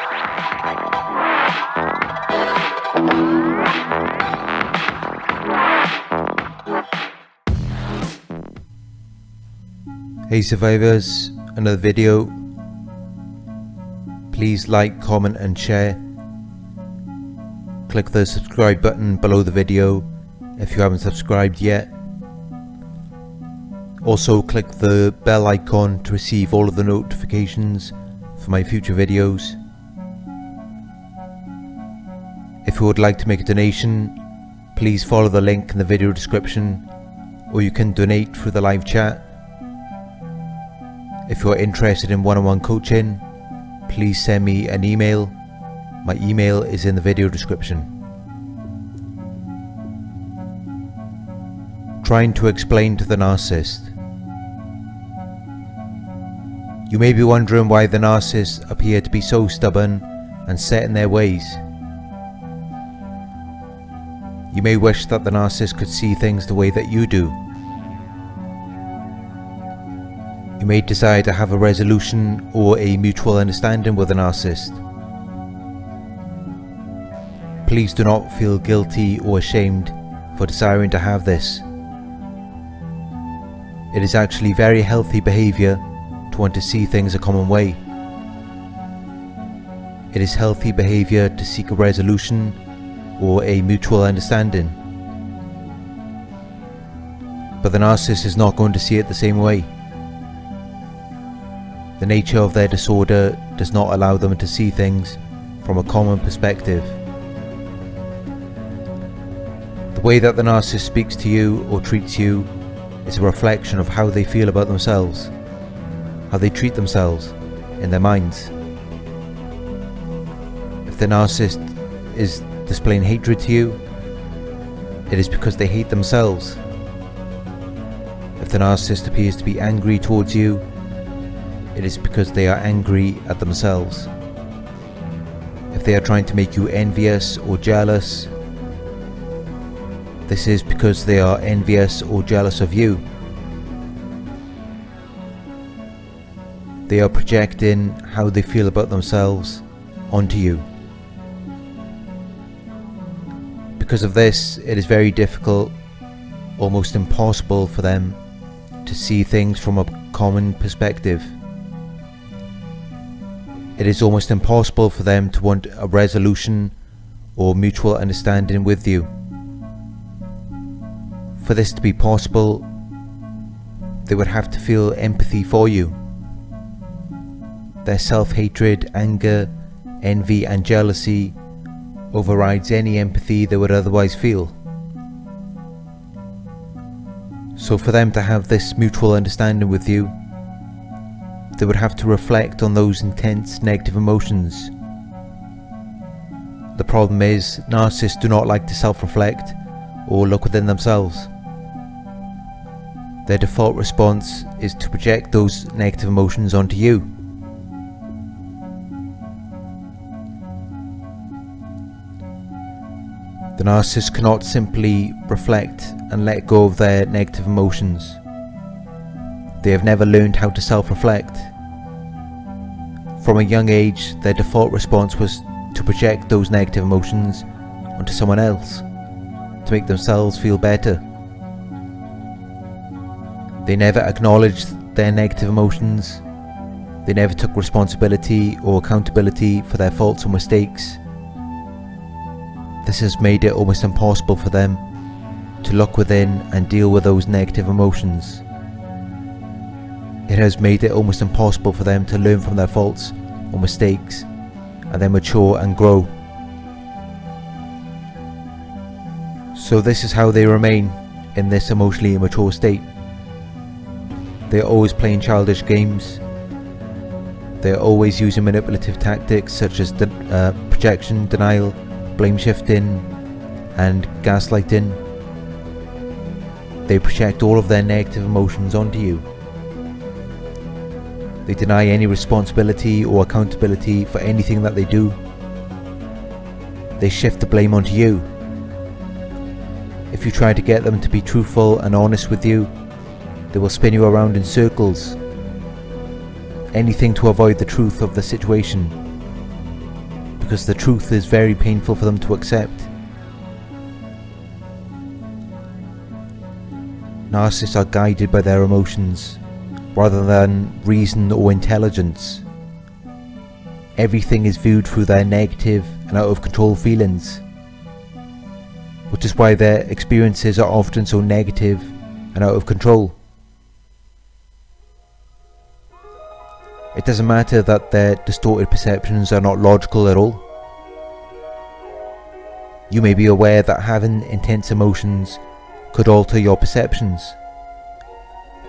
Hey survivors, another video. Please like, comment and share. Click the subscribe button below the video if you haven't subscribed yet. Also click the bell icon to receive all of the notifications for my future videos. If you would like to make a donation, please follow the link in the video description, or you can donate through the live chat. If you are interested in one-on-one coaching, please send me an email. My email is in the video description. Trying to explain to the narcissist. You may be wondering why the narcissists appear to be so stubborn and set in their ways. You may wish that the narcissist could see things the way that you do. You may desire to have a resolution or a mutual understanding with a narcissist. Please do not feel guilty or ashamed for desiring to have this. It is actually very healthy behavior to want to see things a common way. It is healthy behavior to seek a resolution or a mutual understanding. But the narcissist is not going to see it the same way. The nature of their disorder does not allow them to see things from a common perspective. The way that the narcissist speaks to you or treats you is a reflection of how they feel about themselves, how they treat themselves in their minds. If the narcissist is displaying hatred to you, it is because they hate themselves. If the narcissist appears to be angry towards you, it is because they are angry at themselves. If they are trying to make you envious or jealous, this is because they are envious or jealous of you. They are projecting how they feel about themselves onto you. Because of this, it is very difficult, almost impossible for them to see things from a common perspective. It is almost impossible for them to want a resolution or mutual understanding with you. For this to be possible, they would have to feel empathy for you. Their self-hatred, anger, envy and jealousy overrides any empathy they would otherwise feel. So for them to have this mutual understanding with you, they would have to reflect on those intense negative emotions. The problem is, narcissists do not like to self-reflect or look within themselves. Their default response is to project those negative emotions onto you. The narcissist cannot simply reflect and let go of their negative emotions. They have never learned how to self-reflect. From a young age, their default response was to project those negative emotions onto someone else, to make themselves feel better. They never acknowledged their negative emotions. They never took responsibility or accountability for their faults or mistakes. This has made it almost impossible for them to look within and deal with those negative emotions. It has made it almost impossible for them to learn from their faults or mistakes and then mature and grow. So this is how they remain in this emotionally immature state. They are always playing childish games. They are always using manipulative tactics such as projection, denial, blame shifting and gaslighting. They project all of their negative emotions onto you. They deny any responsibility or accountability for anything that they do. They shift the blame onto you. If you try to get them to be truthful and honest with you, they will spin you around in circles. Anything to avoid the truth of the situation. because the truth is very painful for them to accept. Narcissists are guided by their emotions rather than reason or intelligence. Everything is viewed through their negative and out of control feelings, which is why their experiences are often so negative and out of control. It doesn't matter that their distorted perceptions are not logical at all. You may be aware that having intense emotions could alter your perceptions,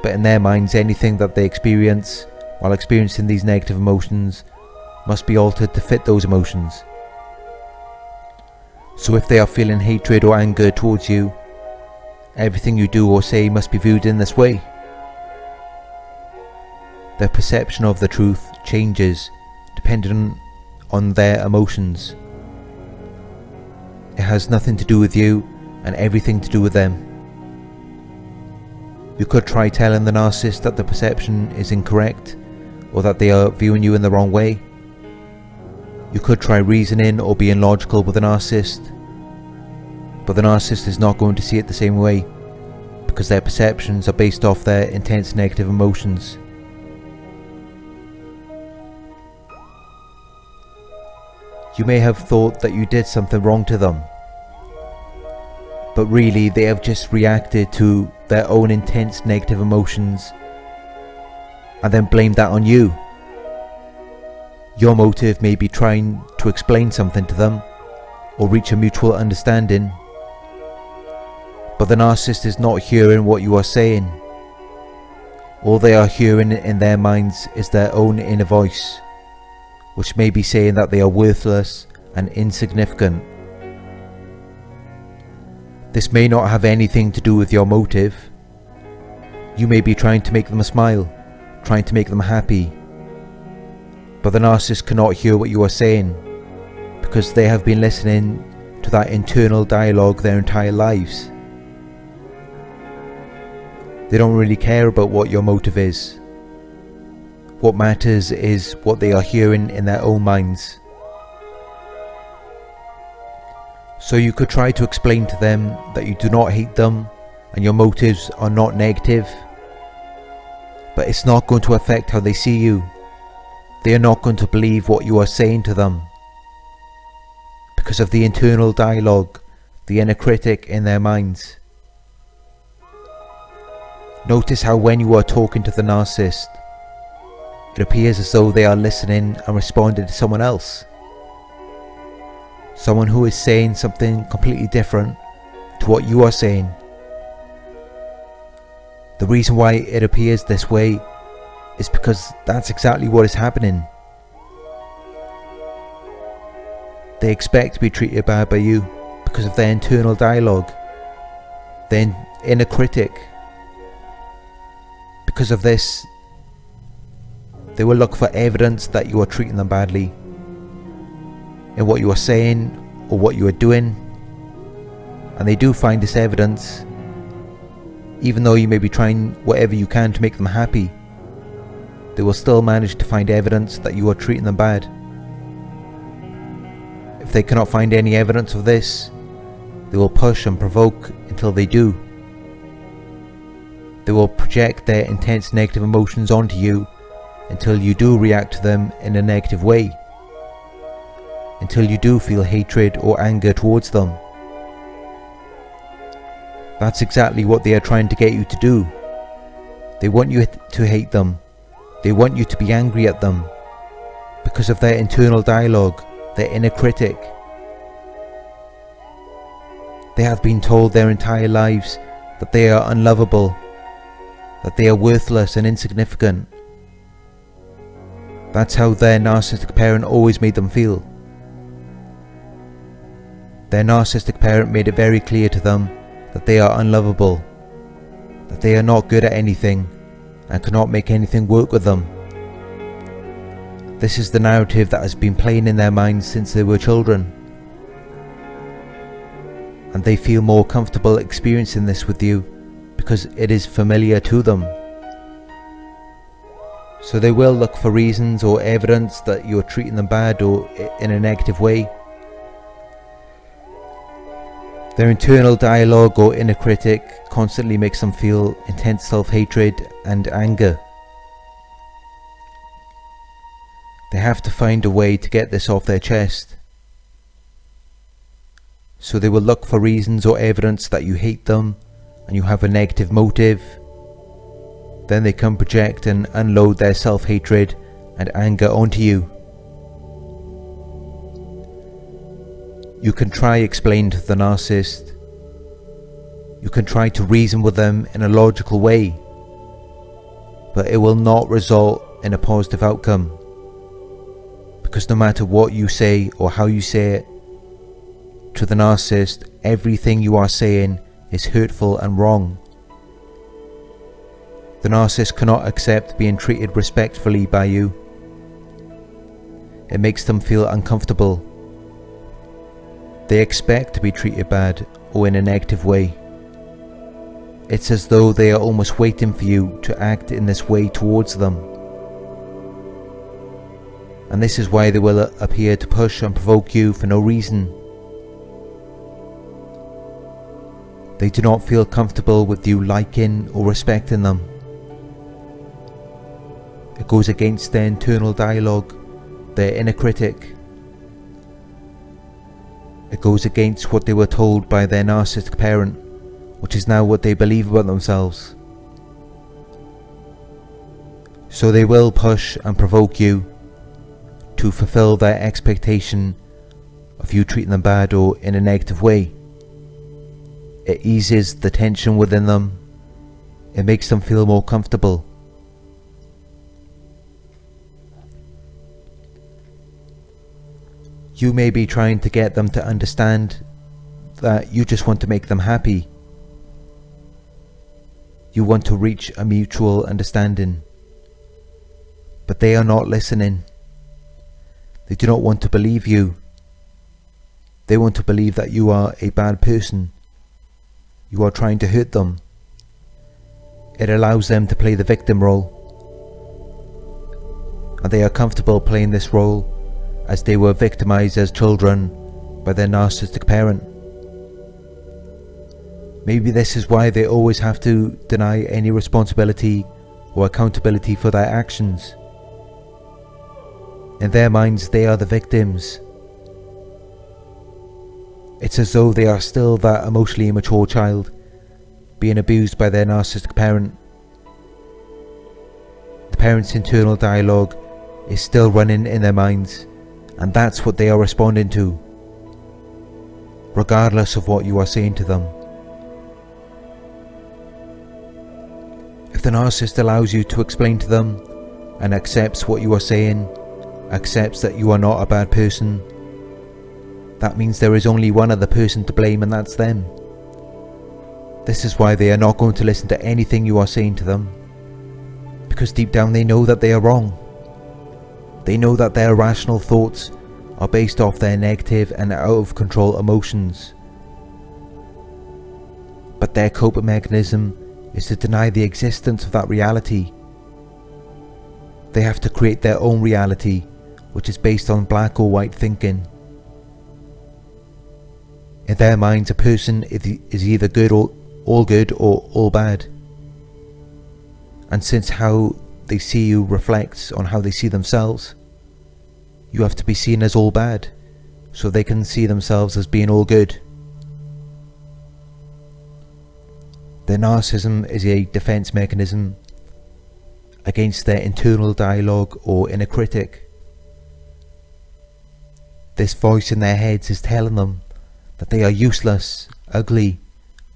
but in their minds anything that they experience while experiencing these negative emotions must be altered to fit those emotions. So if they are feeling hatred or anger towards you, everything you do or say must be viewed in this way. Their perception of the truth changes depending on their emotions. It has nothing to do with you and everything to do with them. You could try telling the narcissist that the perception is incorrect or that they are viewing you in the wrong way. You could try reasoning or being logical with the narcissist, but the narcissist is not going to see it the same way because their perceptions are based off their intense negative emotions. You may have thought that you did something wrong to them, but really they have just reacted to their own intense negative emotions and then blamed that on you. Your motive may be trying to explain something to them or reach a mutual understanding, but the narcissist is not hearing what you are saying. All they are hearing in their minds is their own inner voice, which may be saying that they are worthless and insignificant. This may not have anything to do with your motive. You may be trying to make them smile, trying to make them happy, but the narcissist cannot hear what you are saying because they have been listening to that internal dialogue their entire lives. They don't really care about what your motive is. What matters is what they are hearing in their own minds. So you could try to explain to them that you do not hate them and your motives are not negative, but it's not going to affect how they see you. They are not going to believe what you are saying to them because of the internal dialogue, the inner critic in their minds. Notice how when you are talking to the narcissist, it appears as though they are listening and responding to someone else. Someone who is saying something completely different to what you are saying. The reason why it appears this way is because that's exactly what is happening. They expect to be treated bad by you because of their internal dialogue, their inner critic. Because of this, they will look for evidence that you are treating them badly in what you are saying or what you are doing, and they do find this evidence. Even though you may be trying whatever you can to make them happy, they will still manage to find evidence that you are treating them bad. If they cannot find any evidence of this, they will push and provoke until they do. They will project their intense negative emotions onto you until you do react to them in a negative way, until you do feel hatred or anger towards them. That's exactly what they are trying to get you to do. They want you to hate them. They want you to be angry at them because of their internal dialogue, their inner critic. They have been told their entire lives that they are unlovable, that they are worthless and insignificant. That's how their narcissistic parent always made them feel. Their narcissistic parent made it very clear to them that they are unlovable, that they are not good at anything and cannot make anything work with them. This is the narrative that has been playing in their minds since they were children, and they feel more comfortable experiencing this with you because it is familiar to them. So they will look for reasons or evidence that you're treating them bad or in a negative way. Their internal dialogue or inner critic constantly makes them feel intense self-hatred and anger. They have to find a way to get this off their chest. So they will look for reasons or evidence that you hate them and you have a negative motive. Then they can project and unload their self-hatred and anger onto you. You can try explain to the narcissist. You can try to reason with them in a logical way, but it will not result in a positive outcome. Because no matter what you say or how you say it, to the narcissist, everything you are saying is hurtful and wrong. The narcissist cannot accept being treated respectfully by you. It makes them feel uncomfortable. They expect to be treated bad or in a negative way. It's as though they are almost waiting for you to act in this way towards them. And this is why they will appear to push and provoke you for no reason. They do not feel comfortable with you liking or respecting them. It goes against their internal dialogue, their inner critic. It goes against what they were told by their narcissistic parent, which is now what they believe about themselves. So they will push and provoke you to fulfill their expectation of you treating them bad or in a negative way. It eases the tension within them. It makes them feel more comfortable. You may be trying to get them to understand that you just want to make them happy. You want to reach a mutual understanding. But they are not listening. They do not want to believe you. They want to believe that you are a bad person. You are trying to hurt them. It allows them to play the victim role. And they are comfortable playing this role as they were victimized as children by their narcissistic parent. Maybe this is why they always have to deny any responsibility or accountability for their actions. In their minds, they are the victims. It's as though they are still that emotionally immature child being abused by their narcissistic parent. The parent's internal dialogue is still running in their minds, and that's what they are responding to, regardless of what you are saying to them. If the narcissist allows you to explain to them and accepts what you are saying, accepts that you are not a bad person, that means there is only one other person to blame, and that's them. This is why they are not going to listen to anything you are saying to them, because deep down they know that they are wrong. They know that their irrational thoughts are based off their negative and out of control emotions. But their coping mechanism is to deny the existence of that reality. They have to create their own reality, which is based on black or white thinking. In their minds, a person is either good or all good or all bad. And since how they see you reflects on how they see themselves, you have to be seen as all bad, so they can see themselves as being all good. Their narcissism is a defense mechanism against their internal dialogue or inner critic. This voice in their heads is telling them that they are useless, ugly,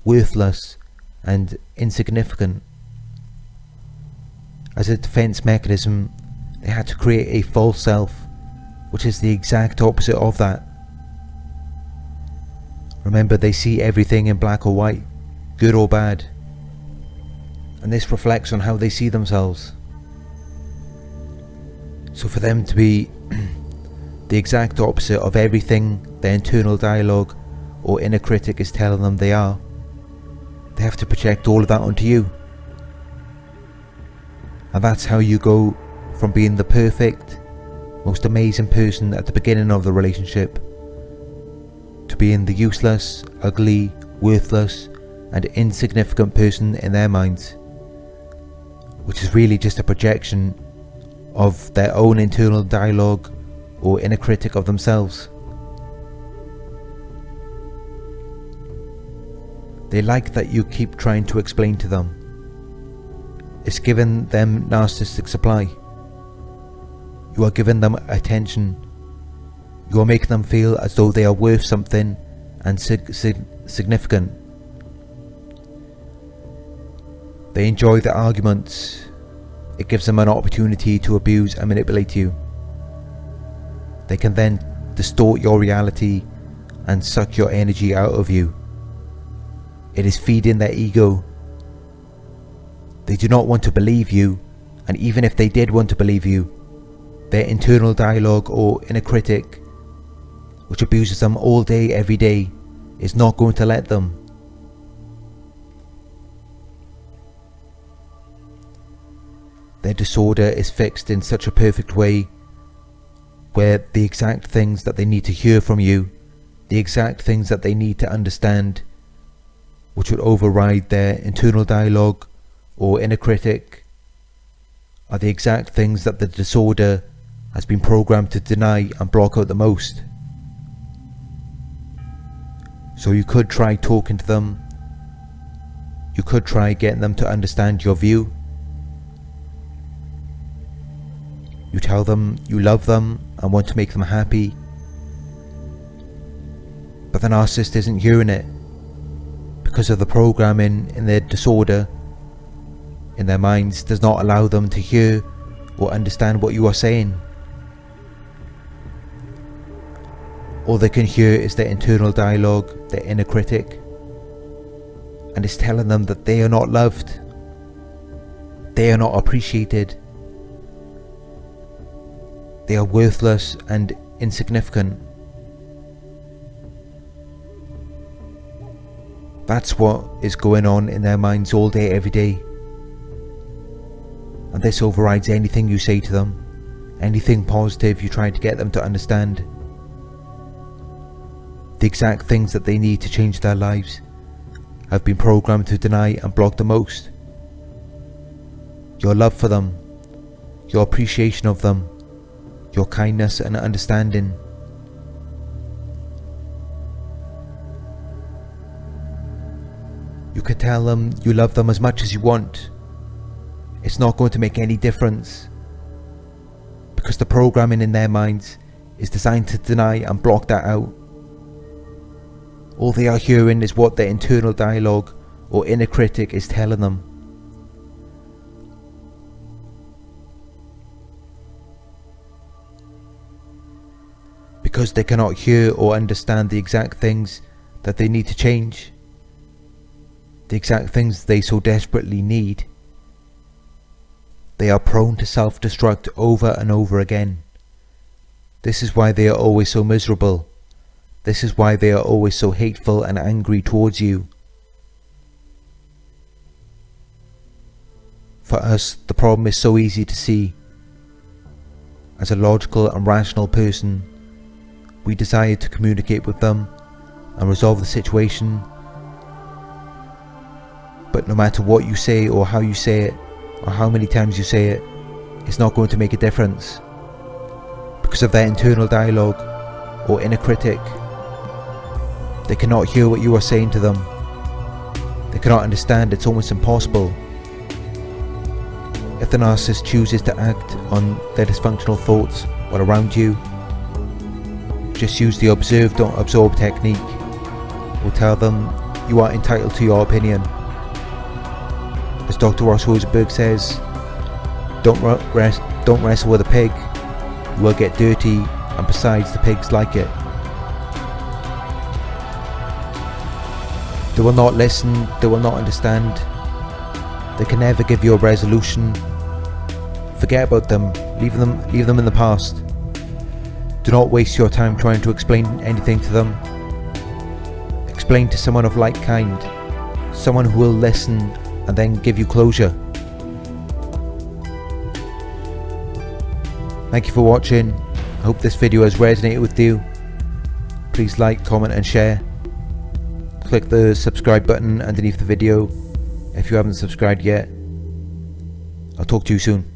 worthless, and insignificant. As a defense mechanism, they had to create a false self, which is the exact opposite of that. Remember, they see everything in black or white, good or bad, and this reflects on how they see themselves. So for them to be the exact opposite of everything their internal dialogue or inner critic is telling them they are, they have to project all of that onto you. And that's how you go from being the perfect, most amazing person at the beginning of the relationship to being the useless, ugly, worthless and insignificant person in their minds, which is really just a projection of their own internal dialogue or inner critic of themselves. They like that you keep trying to explain to them. It's giving them narcissistic supply. You are giving them attention. You are making them feel as though they are worth something and significant. They enjoy the arguments. It gives them an opportunity to abuse and manipulate you. They can then distort your reality and suck your energy out of you. It is feeding their ego. They do not want to believe you, and even if they did want to believe you, their internal dialogue or inner critic, which abuses them all day every day, is not going to let them. Their disorder is fixed in such a perfect way where the exact things that they need to hear from you, the exact things that they need to understand, which would override their internal dialogue or inner critic, are the exact things that the disorder has been programmed to deny and block out the most. So you could try talking to them. You could try getting them to understand your view. You tell them you love them and want to make them happy. But the narcissist isn't hearing it because of the programming in their disorder in their minds does not allow them to hear or understand what you are saying. All they can hear is their internal dialogue, their inner critic, and it's telling them that they are not loved, they are not appreciated, they are worthless and insignificant. That's what is going on in their minds all day, every day. And this overrides anything you say to them, anything positive you try to get them to understand. The exact things that they need to change their lives have been programmed to deny and block the most. Your love for them, your appreciation of them, your kindness and understanding. You can tell them you love them as much as you want. It's not going to make any difference because the programming in their minds is designed to deny and block that out. All they are hearing is what their internal dialogue or inner critic is telling them. Because they cannot hear or understand the exact things that they need to change, the exact things they so desperately need, they are prone to self-destruct over and over again. This is why they are always so miserable. This is why they are always so hateful and angry towards you. For us, the problem is so easy to see. As a logical and rational person, we desire to communicate with them and resolve the situation. But no matter what you say or how you say it, or how many times you say it, it's not going to make a difference. Because of their internal dialogue or inner critic, they cannot hear what you are saying to them. They cannot understand. It's almost impossible. If the narcissist chooses to act on their dysfunctional thoughts while around you, just use the observe don't absorb technique, or tell them you are entitled to your opinion. As Dr. Ross Rosenberg says, don't wrestle with a pig, you will get dirty, and besides the pigs like it. They will not listen, they will not understand, they can never give you a resolution. Forget about them, leave them in the past. Do not waste your time trying to explain anything to them. Explain to someone of like kind, someone who will listen and then give you closure. Thank you for watching. I hope this video has resonated with you. Please like, comment and share. Click the subscribe button underneath the video if you haven't subscribed yet. I'll talk to you soon.